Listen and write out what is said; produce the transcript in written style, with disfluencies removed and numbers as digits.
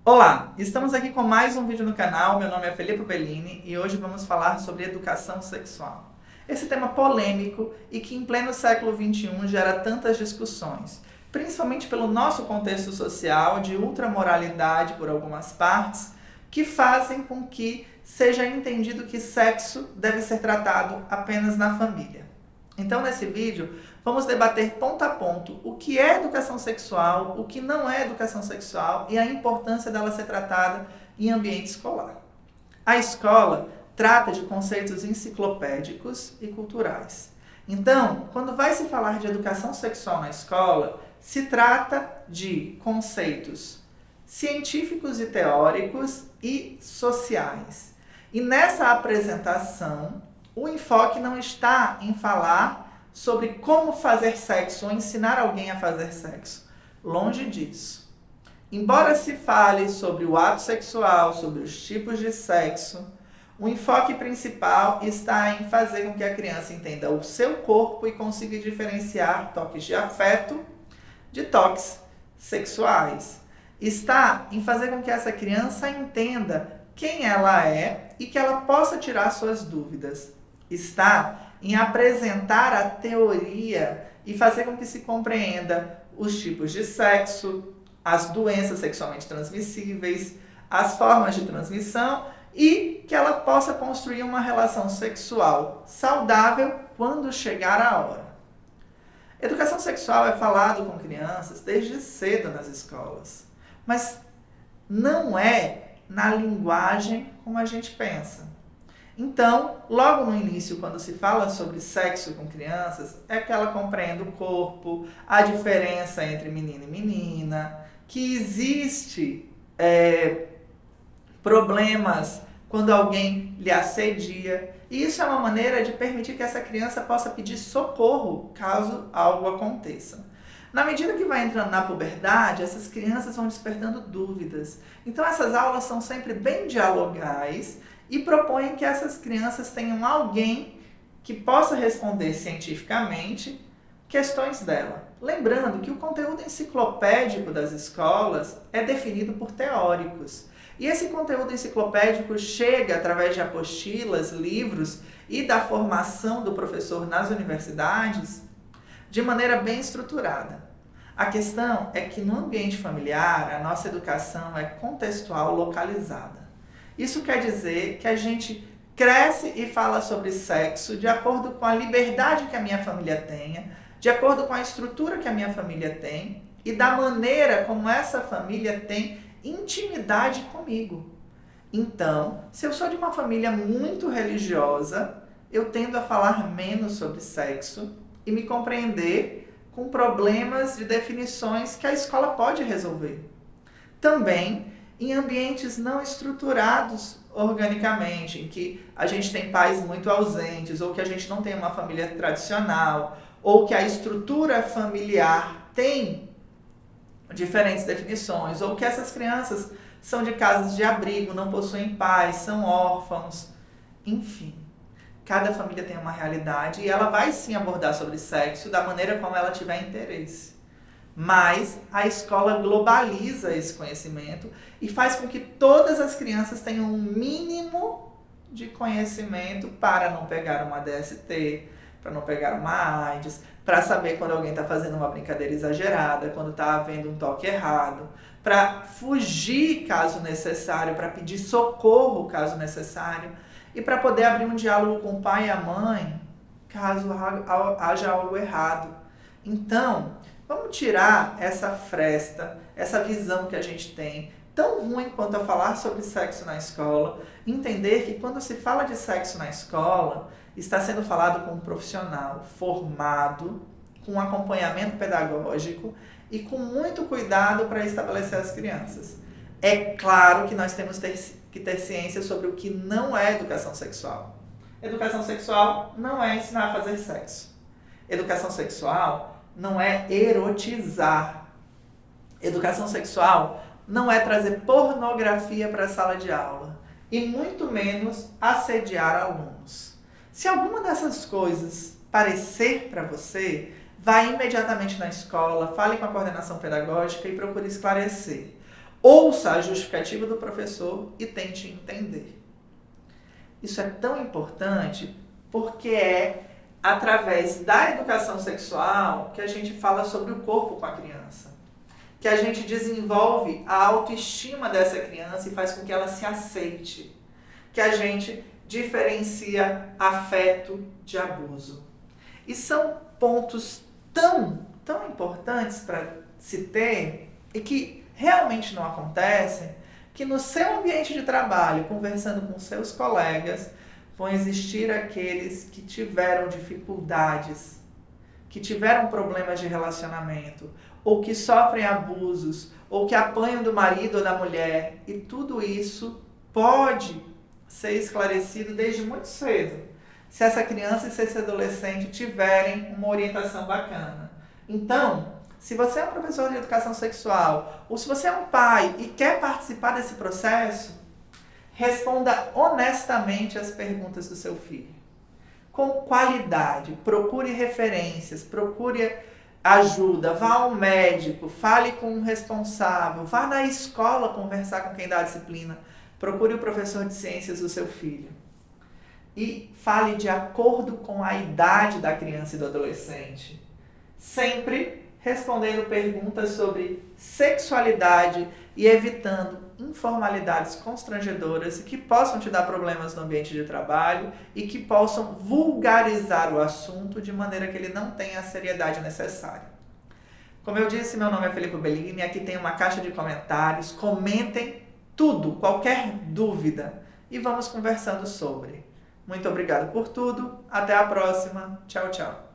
Olá, estamos aqui com mais um vídeo no canal. Meu nome é Felipe Bellini e hoje vamos falar sobre educação sexual. Esse tema polêmico e que em pleno século XXI gera tantas discussões, principalmente pelo nosso contexto social de ultramoralidade por algumas partes, que fazem com que seja entendido que sexo deve ser tratado apenas na família. Então, nesse vídeo, vamos debater ponto a ponto o que é educação sexual, o que não é educação sexual e a importância dela ser tratada em ambiente escolar. A escola trata de conceitos enciclopédicos e culturais. Então, quando vai se falar de educação sexual na escola, se trata de conceitos científicos e teóricos e sociais. E nessa apresentação, o enfoque não está em falar sobre como fazer sexo ou ensinar alguém a fazer sexo. Longe disso. Embora se fale sobre o ato sexual, sobre os tipos de sexo, o enfoque principal está em fazer com que a criança entenda o seu corpo e consiga diferenciar toques de afeto de toques sexuais. Está em fazer com que essa criança entenda quem ela é e que ela possa tirar suas dúvidas. Está em apresentar a teoria e fazer com que se compreenda os tipos de sexo, as doenças sexualmente transmissíveis, as formas de transmissão e que ela possa construir uma relação sexual saudável quando chegar a hora. Educação sexual é falado com crianças desde cedo nas escolas, mas não é na linguagem como a gente pensa. Então, logo no início, quando se fala sobre sexo com crianças, é que ela compreende o corpo, a diferença entre menino e menina, que existe problemas quando alguém lhe assedia. E isso é uma maneira de permitir que essa criança possa pedir socorro caso algo aconteça. Na medida que vai entrando na puberdade, essas crianças vão despertando dúvidas. Então essas aulas são sempre bem dialogais e propõem que essas crianças tenham alguém que possa responder cientificamente questões dela. Lembrando que o conteúdo enciclopédico das escolas é definido por teóricos. E esse conteúdo enciclopédico chega através de apostilas, livros e da formação do professor nas universidades de maneira bem estruturada. A questão é que no ambiente familiar, a nossa educação é contextual, localizada. Isso quer dizer que a gente cresce e fala sobre sexo de acordo com a liberdade que a minha família tenha, de acordo com a estrutura que a minha família tem e da maneira como essa família tem intimidade comigo. Então, se eu sou de uma família muito religiosa, eu tendo a falar menos sobre sexo e me compreender com problemas de definições que a escola pode resolver. Também em ambientes não estruturados organicamente, em que a gente tem pais muito ausentes, ou que a gente não tem uma família tradicional, ou que a estrutura familiar tem diferentes definições, ou que essas crianças são de casas de abrigo, não possuem pais, são órfãos, enfim. Cada família tem uma realidade e ela vai sim abordar sobre sexo da maneira como ela tiver interesse. Mas a escola globaliza esse conhecimento e faz com que todas as crianças tenham um mínimo de conhecimento para não pegar uma DST, para não pegar uma AIDS, para saber quando alguém está fazendo uma brincadeira exagerada, quando está havendo um toque errado, para fugir caso necessário, para pedir socorro caso necessário e para poder abrir um diálogo com o pai e a mãe caso haja algo errado. Então, vamos tirar essa fresta, essa visão que a gente tem, tão ruim quanto a falar sobre sexo na escola, entender que quando se fala de sexo na escola, está sendo falado com um profissional formado, com acompanhamento pedagógico e com muito cuidado para estabelecer as crianças. É claro que nós temos que ter ciência sobre o que não é educação sexual. Educação sexual não é ensinar a fazer sexo. Educação sexual não é erotizar. Educação sexual não é trazer pornografia para a sala de aula e muito menos assediar alunos. Se alguma dessas coisas parecer para você, vá imediatamente na escola, fale com a coordenação pedagógica e procure esclarecer. ouça a justificativa do professor e tente entender. Isso é tão importante porque é através da educação sexual que a gente fala sobre o corpo com a criança, que a gente desenvolve a autoestima dessa criança e faz com que ela se aceite, que a gente diferencia afeto de abuso. E são pontos tão importantes para se ter e que realmente não acontecem, que no seu ambiente de trabalho, conversando com seus colegas, vão existir aqueles que tiveram dificuldades, que tiveram problemas de relacionamento, ou que sofrem abusos, ou que apanham do marido ou da mulher. E tudo isso pode ser esclarecido desde muito cedo, se essa criança e se esse adolescente tiverem uma orientação bacana. Então, se você é um professor de educação sexual, ou se você é um pai e quer participar desse processo, responda honestamente as perguntas do seu filho. Com qualidade, procure referências, procure ajuda, vá ao médico, fale com um responsável, vá na escola conversar com quem dá a disciplina, procure o professor de ciências do seu filho. E fale de acordo com a idade da criança e do adolescente. Sempre respondendo perguntas sobre sexualidade e evitando informalidades constrangedoras que possam te dar problemas no ambiente de trabalho e que possam vulgarizar o assunto de maneira que ele não tenha a seriedade necessária. Como eu disse, meu nome é Felipe Bellini, aqui tem uma caixa de comentários, comentem tudo, qualquer dúvida, e vamos conversando sobre. Muito obrigado por tudo, até a próxima, tchau, tchau.